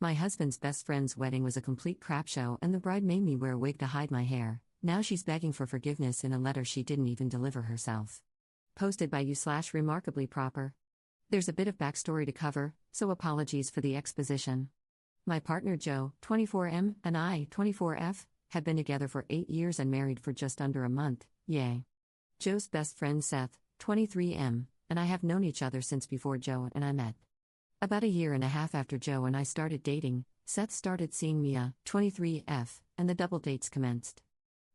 My husband's best friend's wedding was a complete crap show, and the bride made me wear a wig to hide my hair. Now she's begging for forgiveness in a letter she didn't even deliver herself. Posted by you/remarkably proper. There's a bit of backstory to cover, so apologies for the exposition. My partner Joe, 24M, and I, 24F, have been together for 8 years and married for just under a month, yay. Joe's best friend Seth, 23M, and I have known each other since before Joe and I met. About a year and a half after Joe and I started dating, Seth started seeing Mia, 23F, and the double dates commenced.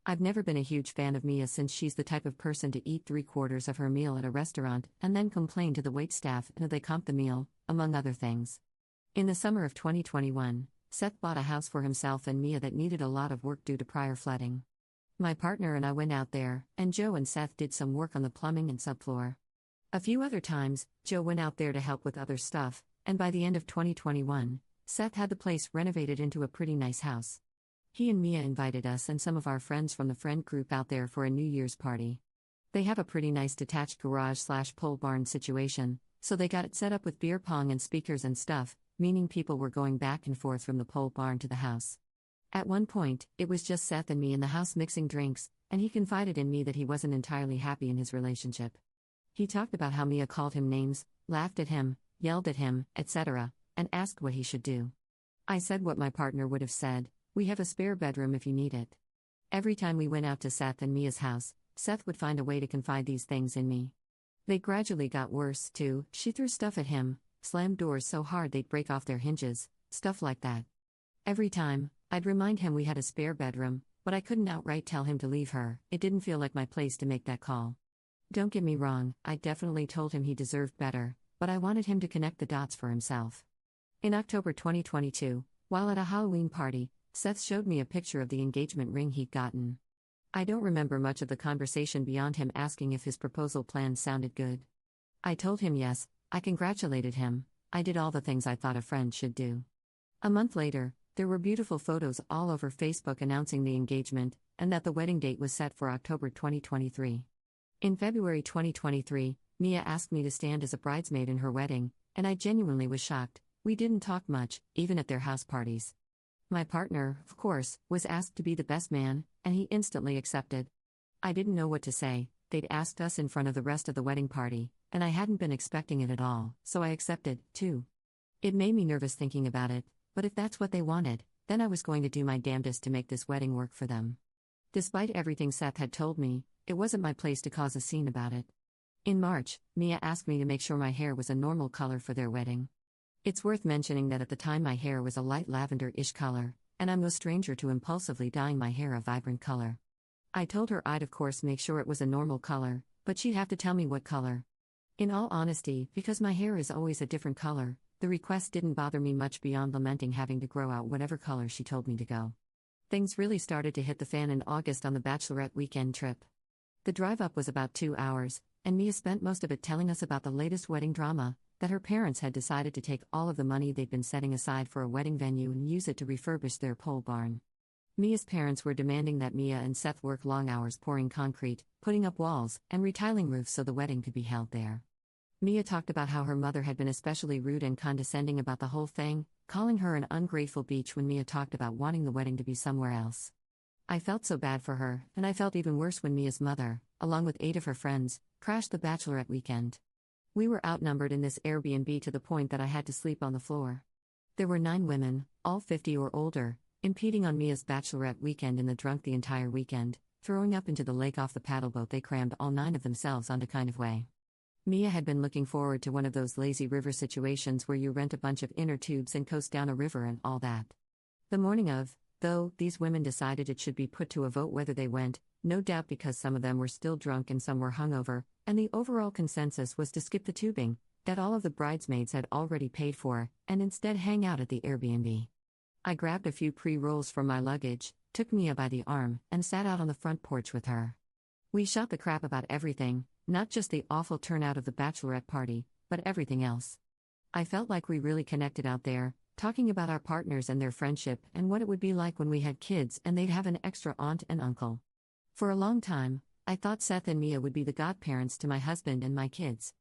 I've never been a huge fan of Mia since she's the type of person to eat 3/4 of her meal at a restaurant and then complain to the waitstaff until they comp the meal, among other things. In the summer of 2021, Seth bought a house for himself and Mia that needed a lot of work due to prior flooding. My partner and I went out there, and Joe and Seth did some work on the plumbing and subfloor. A few other times, Joe went out there to help with other stuff, and by the end of 2021, Seth had the place renovated into a pretty nice house. He and Mia invited us and some of our friends from the friend group out there for a New Year's party. They have a pretty nice detached garage/pole barn situation, so they got it set up with beer pong and speakers and stuff, meaning people were going back and forth from the pole barn to the house. At one point, it was just Seth and me in the house mixing drinks, and he confided in me that he wasn't entirely happy in his relationship. He talked about how Mia called him names, laughed at him, yelled at him, etc., and asked what he should do. I said what my partner would have said: "We have a spare bedroom if you need it." Every time we went out to Seth and Mia's house, Seth would find a way to confide these things in me. They gradually got worse, too. She threw stuff at him, slammed doors so hard they'd break off their hinges, stuff like that. Every time, I'd remind him we had a spare bedroom, but I couldn't outright tell him to leave her. It didn't feel like my place to make that call. Don't get me wrong, I definitely told him he deserved better, but I wanted him to connect the dots for himself. In October 2022, while at a Halloween party, Seth showed me a picture of the engagement ring he'd gotten. I don't remember much of the conversation beyond him asking if his proposal plan sounded good. I told him yes, I congratulated him, I did all the things I thought a friend should do. A month later, there were beautiful photos all over Facebook announcing the engagement, and that the wedding date was set for October 2023. In February 2023, Mia asked me to stand as a bridesmaid in her wedding, and I genuinely was shocked. We didn't talk much, even at their house parties. My partner, of course, was asked to be the best man, and he instantly accepted. I didn't know what to say. They'd asked us in front of the rest of the wedding party, and I hadn't been expecting it at all, so I accepted, too. It made me nervous thinking about it, but if that's what they wanted, then I was going to do my damnedest to make this wedding work for them. Despite everything Seth had told me, it wasn't my place to cause a scene about it. In March, Mia asked me to make sure my hair was a normal color for their wedding. It's worth mentioning that at the time my hair was a light lavender-ish color, and I'm no stranger to impulsively dyeing my hair a vibrant color. I told her I'd of course make sure it was a normal color, but she'd have to tell me what color. In all honesty, because my hair is always a different color, the request didn't bother me much beyond lamenting having to grow out whatever color she told me to go. Things really started to hit the fan in August on the bachelorette weekend trip. The drive up was about 2 hours, and Mia spent most of it telling us about the latest wedding drama, that her parents had decided to take all of the money they'd been setting aside for a wedding venue and use it to refurbish their pole barn. Mia's parents were demanding that Mia and Seth work long hours pouring concrete, putting up walls, and retiling roofs so the wedding could be held there. Mia talked about how her mother had been especially rude and condescending about the whole thing, calling her an ungrateful bitch when Mia talked about wanting the wedding to be somewhere else. I felt so bad for her, and I felt even worse when Mia's mother, along with 8 of her friends, crashed the bachelorette weekend. We were outnumbered in this Airbnb to the point that I had to sleep on the floor. There were 9 women, all 50 or older, impeding on Mia's bachelorette weekend in the drunk the entire weekend, throwing up into the lake off the paddleboat they crammed all 9 of themselves onto kind of way. Mia had been looking forward to one of those lazy river situations where you rent a bunch of inner tubes and coast down a river and all that. The morning of, though, these women decided it should be put to a vote whether they went, no doubt because some of them were still drunk and some were hungover, and the overall consensus was to skip the tubing, that all of the bridesmaids had already paid for, and instead hang out at the Airbnb. I grabbed a few pre-rolls from my luggage, took Mia by the arm, and sat out on the front porch with her. We shot the crap about everything, not just the awful turnout of the bachelorette party, but everything else. I felt like we really connected out there, talking about our partners and their friendship and what it would be like when we had kids and they'd have an extra aunt and uncle. For a long time, I thought Seth and Mia would be the godparents to my husband and my kids.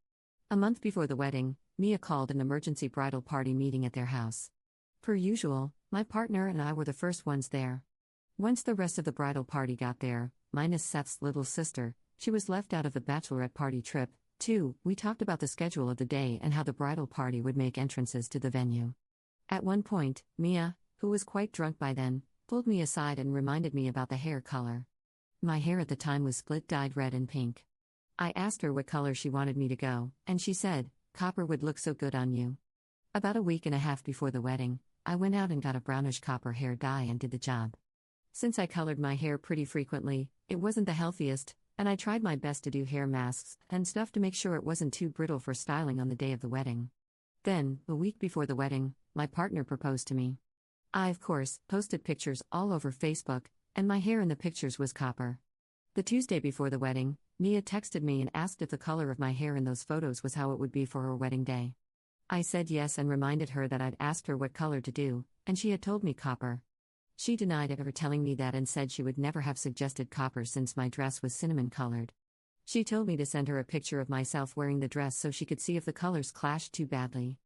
A month before the wedding, Mia called an emergency bridal party meeting at their house. Per usual, my partner and I were the first ones there. Once the rest of the bridal party got there, minus Seth's little sister, she was left out of the bachelorette party trip. 2. We talked about the schedule of the day and how the bridal party would make entrances to the venue. At one point, Mia, who was quite drunk by then, pulled me aside and reminded me about the hair color. My hair at the time was split dyed red and pink. I asked her what color she wanted me to go, and she said, "Copper would look so good on you." About a week and a half before the wedding, I went out and got a brownish copper hair dye and did the job. Since I colored my hair pretty frequently, it wasn't the healthiest, and I tried my best to do hair masks and stuff to make sure it wasn't too brittle for styling on the day of the wedding. Then, a week before the wedding, my partner proposed to me. I, of course, posted pictures all over Facebook, and my hair in the pictures was copper. The Tuesday before the wedding, Mia texted me and asked if the color of my hair in those photos was how it would be for her wedding day. I said yes and reminded her that I'd asked her what color to do, and she had told me copper. She denied ever telling me that and said she would never have suggested copper since my dress was cinnamon-colored. She told me to send her a picture of myself wearing the dress so she could see if the colors clashed too badly.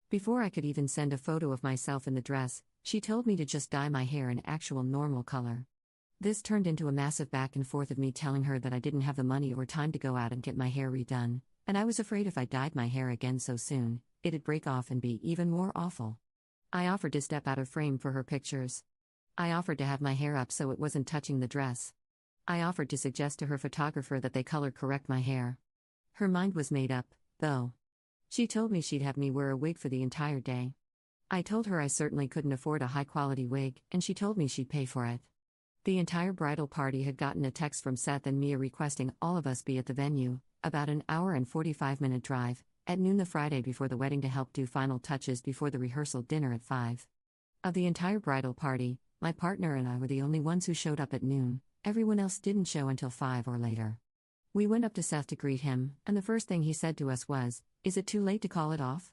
Before I could even send a photo of myself in the dress, she told me to just dye my hair an actual normal color. This turned into a massive back and forth of me telling her that I didn't have the money or time to go out and get my hair redone, and I was afraid if I dyed my hair again so soon, it'd break off and be even more awful. I offered to step out of frame for her pictures. I offered to have my hair up so it wasn't touching the dress. I offered to suggest to her photographer that they color correct my hair. Her mind was made up, though. She told me she'd have me wear a wig for the entire day. I told her I certainly couldn't afford a high-quality wig, and she told me she'd pay for it. The entire bridal party had gotten a text from Seth and Mia requesting all of us be at the venue, about an hour and 45-minute drive, at noon the Friday before the wedding to help do final touches before the rehearsal dinner at 5. Of the entire bridal party, my partner and I were the only ones who showed up at noon. Everyone else didn't show until 5 or later. We went up to Seth to greet him, and the first thing he said to us was, "Is it too late to call it off?"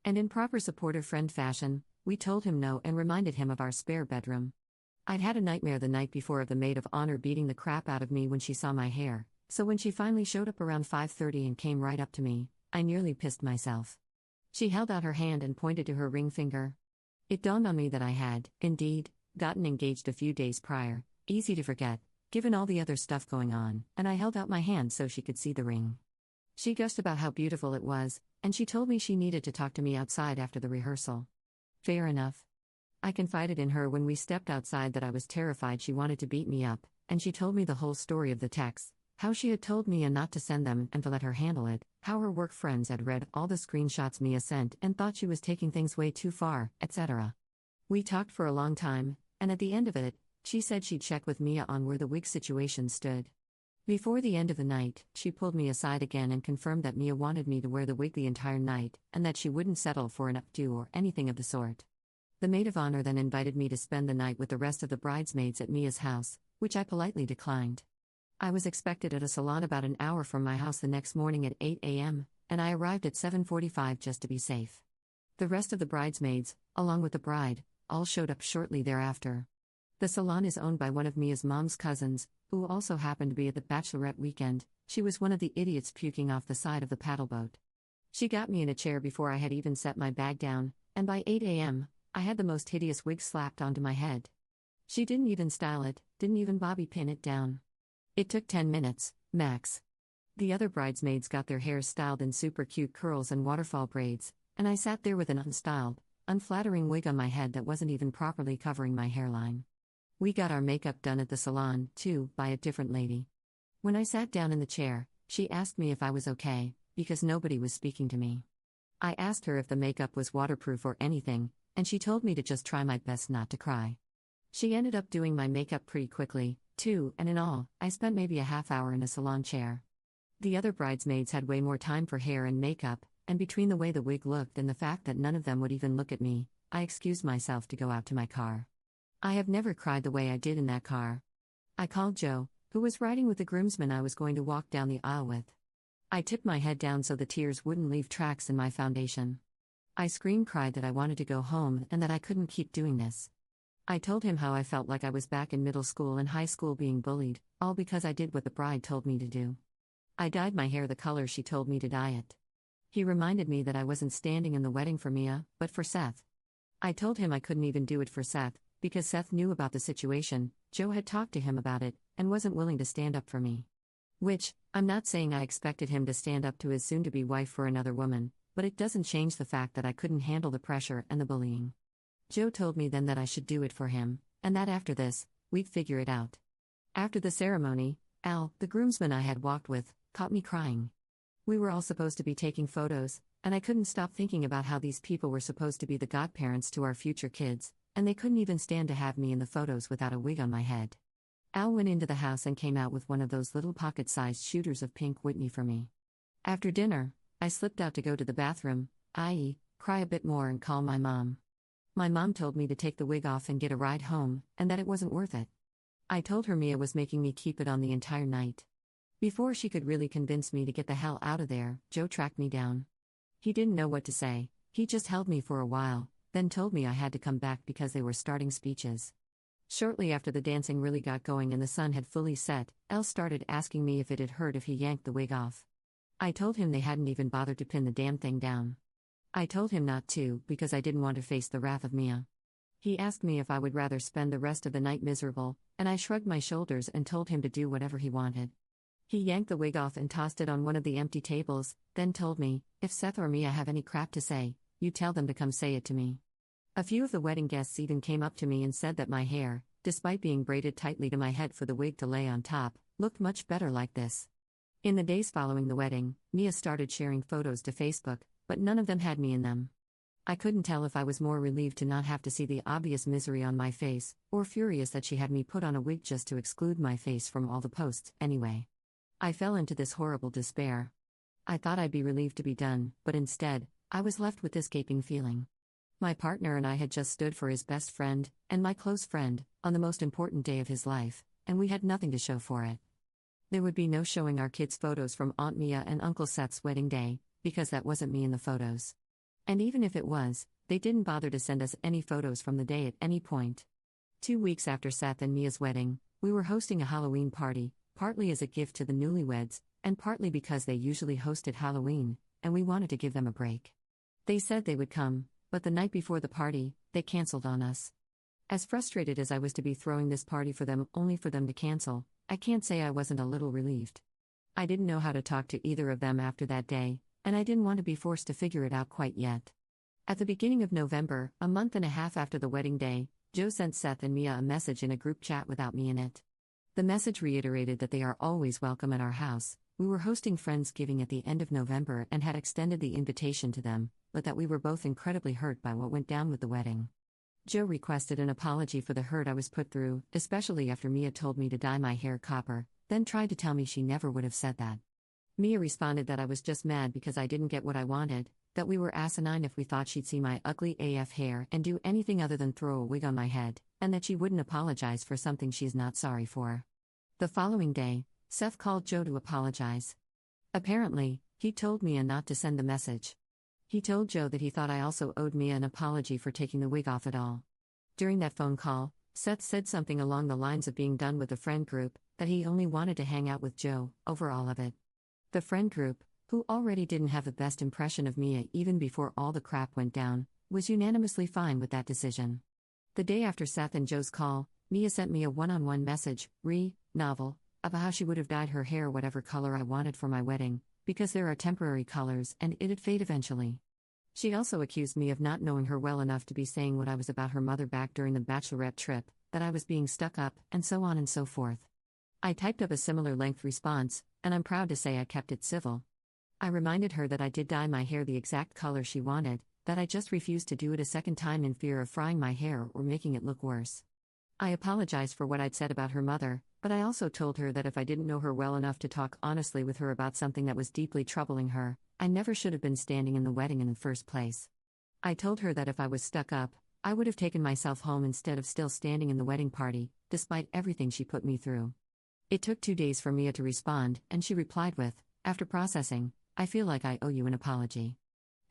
And in proper supportive friend fashion, we told him no and reminded him of our spare bedroom. I'd had a nightmare the night before of the maid of honor beating the crap out of me when she saw my hair, so when she finally showed up around 5:30 and came right up to me, I nearly pissed myself. She held out her hand and pointed to her ring finger. It dawned on me that I had, indeed, gotten engaged a few days prior, easy to forget, given all the other stuff going on, and I held out my hand so she could see the ring. She gushed about how beautiful it was, and she told me she needed to talk to me outside after the rehearsal. Fair enough. I confided in her when we stepped outside that I was terrified she wanted to beat me up, and she told me the whole story of the texts, how she had told Mia not to send them and to let her handle it, how her work friends had read all the screenshots Mia sent and thought she was taking things way too far, etc. We talked for a long time, and at the end of it, she said she'd check with Mia on where the wig situation stood. Before the end of the night, she pulled me aside again and confirmed that Mia wanted me to wear the wig the entire night, and that she wouldn't settle for an updo or anything of the sort. The maid of honor then invited me to spend the night with the rest of the bridesmaids at Mia's house, which I politely declined. I was expected at a salon about an hour from my house the next morning at 8 a.m., and I arrived at 7:45 just to be safe. The rest of the bridesmaids, along with the bride, all showed up shortly thereafter. The salon is owned by one of Mia's mom's cousins, who also happened to be at the bachelorette weekend. She was one of the idiots puking off the side of the paddle boat. She got me in a chair before I had even set my bag down, and by 8 a.m., I had the most hideous wig slapped onto my head. She didn't even style it, didn't even bobby pin it down. It took 10 minutes, max. The other bridesmaids got their hair styled in super cute curls and waterfall braids, and I sat there with an unstyled, unflattering wig on my head that wasn't even properly covering my hairline. We got our makeup done at the salon, too, by a different lady. When I sat down in the chair, she asked me if I was okay, because nobody was speaking to me. I asked her if the makeup was waterproof or anything, and she told me to just try my best not to cry. She ended up doing my makeup pretty quickly, too, and in all, I spent maybe a half hour in a salon chair. The other bridesmaids had way more time for hair and makeup, and between the way the wig looked and the fact that none of them would even look at me, I excused myself to go out to my car. I have never cried the way I did in that car. I called Joe, who was riding with the groomsmen I was going to walk down the aisle with. I tipped my head down so the tears wouldn't leave tracks in my foundation. I cried that I wanted to go home and that I couldn't keep doing this. I told him how I felt like I was back in middle school and high school being bullied, all because I did what the bride told me to do. I dyed my hair the color she told me to dye it. He reminded me that I wasn't standing in the wedding for Mia, but for Seth. I told him I couldn't even do it for Seth, because Seth knew about the situation. Joe had talked to him about it, and wasn't willing to stand up for me. Which, I'm not saying I expected him to stand up to his soon-to-be wife for another woman, but it doesn't change the fact that I couldn't handle the pressure and the bullying. Joe told me then that I should do it for him, and that after this, we'd figure it out. After the ceremony, Al, the groomsman I had walked with, caught me crying. We were all supposed to be taking photos, and I couldn't stop thinking about how these people were supposed to be the godparents to our future kids, and they couldn't even stand to have me in the photos without a wig on my head. Al went into the house and came out with one of those little pocket-sized shooters of pink Whitney for me. After dinner, I slipped out to go to the bathroom, i.e., cry a bit more and call my mom. My mom told me to take the wig off and get a ride home, and that it wasn't worth it. I told her Mia was making me keep it on the entire night. Before she could really convince me to get the hell out of there, Joe tracked me down. He didn't know what to say, he just held me for a while, then told me I had to come back because they were starting speeches. Shortly after the dancing really got going and the sun had fully set, Elle started asking me if it had hurt if he yanked the wig off. I told him they hadn't even bothered to pin the damn thing down. I told him not to, because I didn't want to face the wrath of Mia. He asked me if I would rather spend the rest of the night miserable, and I shrugged my shoulders and told him to do whatever he wanted. He yanked the wig off and tossed it on one of the empty tables, then told me, if Seth or Mia have any crap to say, you tell them to come say it to me. A few of the wedding guests even came up to me and said that my hair, despite being braided tightly to my head for the wig to lay on top, looked much better like this. In the days following the wedding, Mia started sharing photos to Facebook, but none of them had me in them. I couldn't tell if I was more relieved to not have to see the obvious misery on my face, or furious that she had me put on a wig just to exclude my face from all the posts, anyway. I fell into this horrible despair. I thought I'd be relieved to be done, but instead, I was left with this gaping feeling. My partner and I had just stood for his best friend, and my close friend, on the most important day of his life, and we had nothing to show for it. There would be no showing our kids' photos from Aunt Mia and Uncle Seth's wedding day, because that wasn't me in the photos. And even if it was, they didn't bother to send us any photos from the day at any point. 2 weeks after Seth and Mia's wedding, we were hosting a Halloween party, partly as a gift to the newlyweds, and partly because they usually hosted Halloween, and we wanted to give them a break. They said they would come, but the night before the party, they canceled on us. As frustrated as I was to be throwing this party for them only for them to cancel, I can't say I wasn't a little relieved. I didn't know how to talk to either of them after that day, and I didn't want to be forced to figure it out quite yet. At the beginning of November, a month and a half after the wedding day, Joe sent Seth and Mia a message in a group chat without me in it. The message reiterated that they are always welcome at our house. We were hosting Friendsgiving at the end of November and had extended the invitation to them, but that we were both incredibly hurt by what went down with the wedding. Joe requested an apology for the hurt I was put through, especially after Mia told me to dye my hair copper, then tried to tell me she never would have said that. Mia responded that I was just mad because I didn't get what I wanted, that we were asinine if we thought she'd see my ugly AF hair and do anything other than throw a wig on my head, and that she wouldn't apologize for something she's not sorry for. The following day, Seth called Joe to apologize. Apparently, he told Mia not to send the message. He told Joe that he thought I also owed Mia an apology for taking the wig off at all. During that phone call, Seth said something along the lines of being done with the friend group, that he only wanted to hang out with Joe, over all of it. The friend group, who already didn't have the best impression of Mia even before all the crap went down, was unanimously fine with that decision. The day after Seth and Joe's call, Mia sent me a one-on-one message, novel, about how she would have dyed her hair whatever color I wanted for my wedding, because there are temporary colors and it'd fade eventually. She also accused me of not knowing her well enough to be saying what I was about her mother back during the bachelorette trip, that I was being stuck up, and so on and so forth. I typed up a similar length response, and I'm proud to say I kept it civil. I reminded her that I did dye my hair the exact color she wanted, that I just refused to do it a second time in fear of frying my hair or making it look worse. I apologized for what I'd said about her mother, but I also told her that if I didn't know her well enough to talk honestly with her about something that was deeply troubling her, I never should have been standing in the wedding in the first place. I told her that if I was stuck up, I would have taken myself home instead of still standing in the wedding party, despite everything she put me through. It took 2 days for Mia to respond, and she replied with, after processing, I feel like I owe you an apology.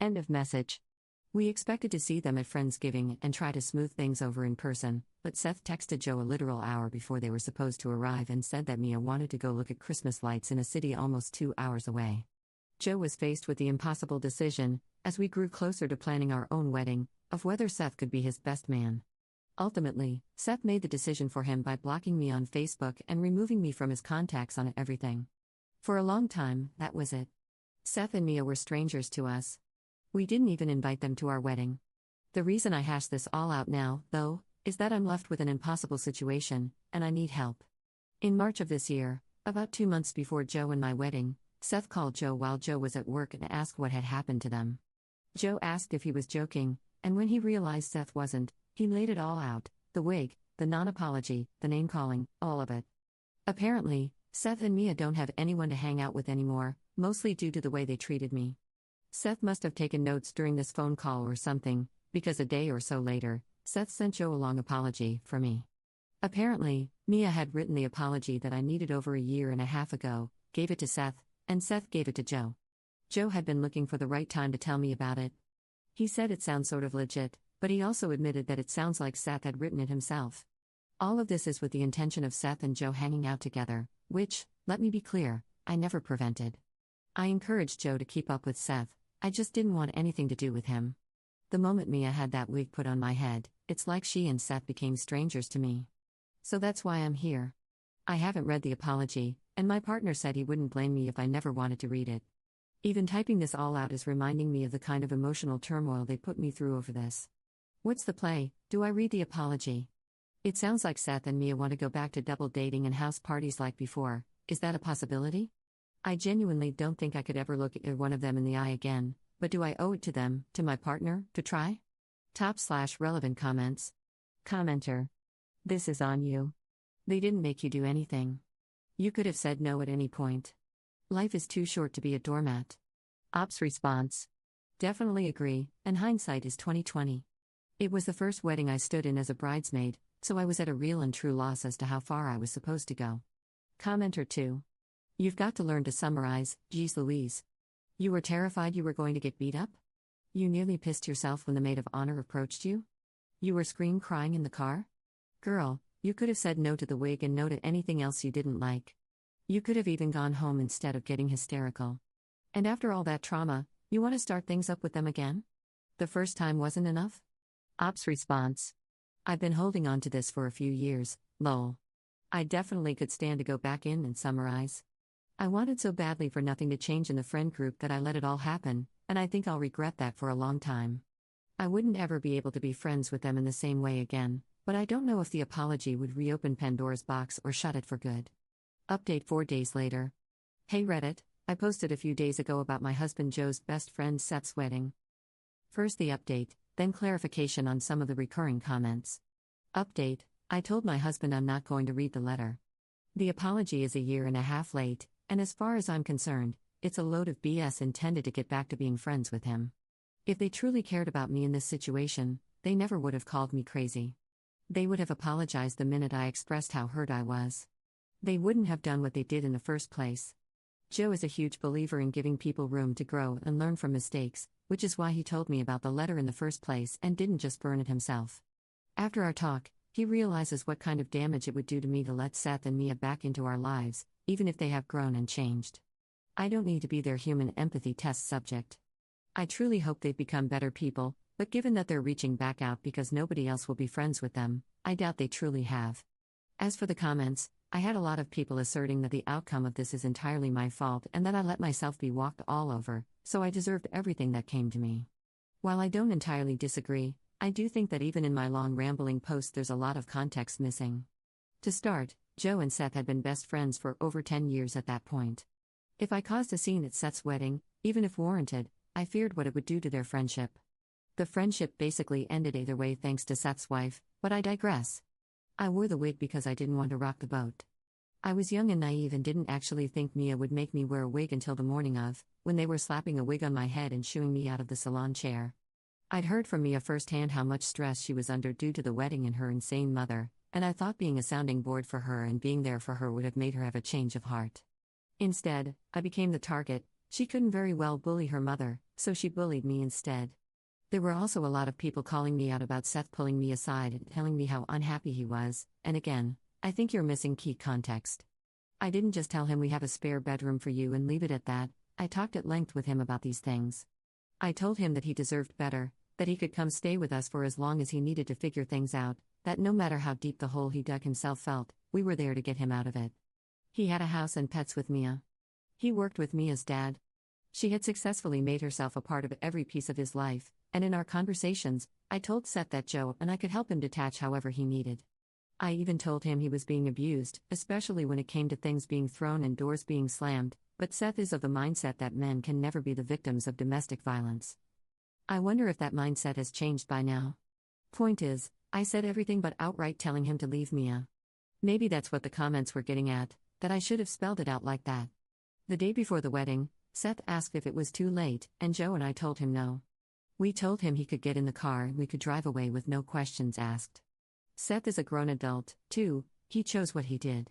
End of message. We expected to see them at Friendsgiving and try to smooth things over in person, but Seth texted Joe a literal hour before they were supposed to arrive and said that Mia wanted to go look at Christmas lights in a city almost 2 hours away. Joe was faced with the impossible decision, as we grew closer to planning our own wedding, of whether Seth could be his best man. Ultimately, Seth made the decision for him by blocking me on Facebook and removing me from his contacts on everything. For a long time, that was it. Seth and Mia were strangers to us. We didn't even invite them to our wedding. The reason I hash this all out now, though, is that I'm left with an impossible situation, and I need help. In March of this year, about 2 months before Joe and my wedding, Seth called Joe while Joe was at work and asked what had happened to them. Joe asked if he was joking, and when he realized Seth wasn't, he laid it all out: the wig, the non-apology, the name-calling, all of it. Apparently, Seth and Mia don't have anyone to hang out with anymore, mostly due to the way they treated me. Seth must have taken notes during this phone call or something, because a day or so later, Seth sent Joe a long apology for me. Apparently, Mia had written the apology that I needed over a year and a half ago, gave it to Seth, and Seth gave it to Joe. Joe had been looking for the right time to tell me about it. He said it sounds sort of legit, but he also admitted that it sounds like Seth had written it himself. All of this is with the intention of Seth and Joe hanging out together, which, let me be clear, I never prevented. I encouraged Joe to keep up with Seth, I just didn't want anything to do with him. The moment Mia had that wig put on my head, it's like she and Seth became strangers to me. So that's why I'm here. I haven't read the apology, and my partner said he wouldn't blame me if I never wanted to read it. Even typing this all out is reminding me of the kind of emotional turmoil they put me through over this. What's the play? Do I read the apology? It sounds like Seth and Mia want to go back to double dating and house parties like before. Is that a possibility? I genuinely don't think I could ever look at one of them in the eye again, but do I owe it to them, to my partner, to try? /relevant comments. Commenter. This is on you. They didn't make you do anything. You could have said no at any point. Life is too short to be a doormat. Ops response. Definitely agree, and hindsight is 20/20. It was the first wedding I stood in as a bridesmaid, so I was at a real and true loss as to how far I was supposed to go. Commenter 2. You've got to learn to summarize, geez Louise. You were terrified you were going to get beat up? You nearly pissed yourself when the maid of honor approached you? You were crying in the car? Girl, you could have said no to the wig and no to anything else you didn't like. You could have even gone home instead of getting hysterical. And after all that trauma, you want to start things up with them again? The first time wasn't enough? Ops response. I've been holding on to this for a few years, lol. I definitely could stand to go back in and summarize. I wanted so badly for nothing to change in the friend group that I let it all happen, and I think I'll regret that for a long time. I wouldn't ever be able to be friends with them in the same way again, but I don't know if the apology would reopen Pandora's box or shut it for good. Update 4 days later. Hey Reddit, I posted a few days ago about my husband Joe's best friend Seth's wedding. First the update, then clarification on some of the recurring comments. Update, I told my husband I'm not going to read the letter. The apology is a year and a half late, and as far as I'm concerned, it's a load of BS intended to get back to being friends with him. If they truly cared about me in this situation, they never would have called me crazy. They would have apologized the minute I expressed how hurt I was. They wouldn't have done what they did in the first place. Joe is a huge believer in giving people room to grow and learn from mistakes, which is why he told me about the letter in the first place and didn't just burn it himself. After our talk, he realizes what kind of damage it would do to me to let Seth and Mia back into our lives, even if they have grown and changed. I don't need to be their human empathy test subject. I truly hope they've become better people, but given that they're reaching back out because nobody else will be friends with them, I doubt they truly have. As for the comments, I had a lot of people asserting that the outcome of this is entirely my fault and that I let myself be walked all over, so I deserved everything that came to me. While I don't entirely disagree, I do think that even in my long rambling post there's a lot of context missing. To start, Joe and Seth had been best friends for over 10 years at that point. If I caused a scene at Seth's wedding, even if warranted, I feared what it would do to their friendship. The friendship basically ended either way thanks to Seth's wife, but I digress. I wore the wig because I didn't want to rock the boat. I was young and naive and didn't actually think Mia would make me wear a wig until the morning of, when they were slapping a wig on my head and shooing me out of the salon chair. I'd heard from Mia firsthand how much stress she was under due to the wedding and her insane mother, and I thought being a sounding board for her and being there for her would have made her have a change of heart. Instead, I became the target. She couldn't very well bully her mother, so she bullied me instead. There were also a lot of people calling me out about Seth pulling me aside and telling me how unhappy he was, and again, I think you're missing key context. I didn't just tell him we have a spare bedroom for you and leave it at that. I talked at length with him about these things. I told him that he deserved better, that he could come stay with us for as long as he needed to figure things out, that no matter how deep the hole he dug himself felt, we were there to get him out of it. He had a house and pets with Mia. He worked with Mia's dad. She had successfully made herself a part of every piece of his life, and in our conversations, I told Seth that Joe and I could help him detach however he needed. I even told him he was being abused, especially when it came to things being thrown and doors being slammed, but Seth is of the mindset that men can never be the victims of domestic violence. I wonder if that mindset has changed by now. Point is, I said everything but outright telling him to leave Mia. Maybe that's what the comments were getting at, that I should have spelled it out like that. The day before the wedding, Seth asked if it was too late, and Joe and I told him no. We told him he could get in the car and we could drive away with no questions asked. Seth is a grown adult, too, he chose what he did.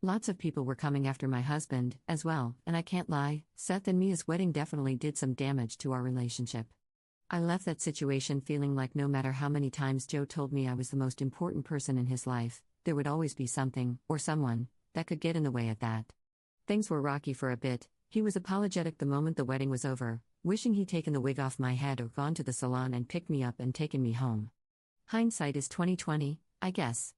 Lots of people were coming after my husband, as well, and I can't lie, Seth and Mia's wedding definitely did some damage to our relationship. I left that situation feeling like no matter how many times Joe told me I was the most important person in his life, there would always be something, or someone, that could get in the way of that. Things were rocky for a bit. He was apologetic the moment the wedding was over, wishing he'd taken the wig off my head or gone to the salon and picked me up and taken me home. Hindsight is 20/20, I guess.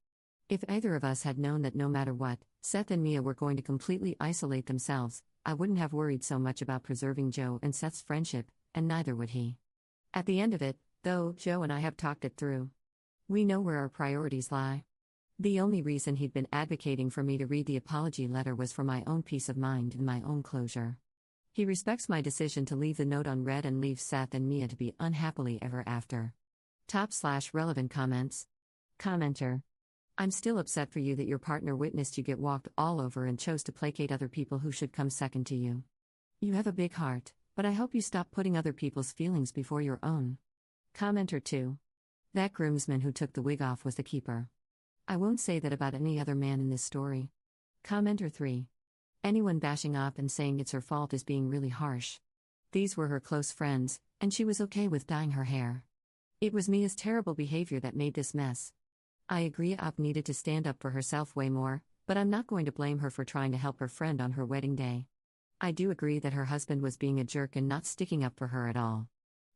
If either of us had known that no matter what, Seth and Mia were going to completely isolate themselves, I wouldn't have worried so much about preserving Joe and Seth's friendship, and neither would he. At the end of it, though, Joe and I have talked it through. We know where our priorities lie. The only reason he'd been advocating for me to read the apology letter was for my own peace of mind and my own closure. He respects my decision to leave the note unread and leave Seth and Mia to be unhappily ever after. Top/relevant comments. Commenter. I'm still upset for you that your partner witnessed you get walked all over and chose to placate other people who should come second to you. You have a big heart, but I hope you stop putting other people's feelings before your own. Commenter 2. That groomsman who took the wig off was the keeper. I won't say that about any other man in this story. Commenter 3. Anyone bashing up and saying it's her fault is being really harsh. These were her close friends, and she was okay with dyeing her hair. It was Mia's terrible behavior that made this mess. I agree Op needed to stand up for herself way more, but I'm not going to blame her for trying to help her friend on her wedding day. I do agree that her husband was being a jerk and not sticking up for her at all.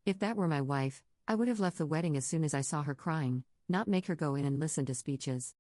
If that were my wife, I would have left the wedding as soon as I saw her crying, not make her go in and listen to speeches.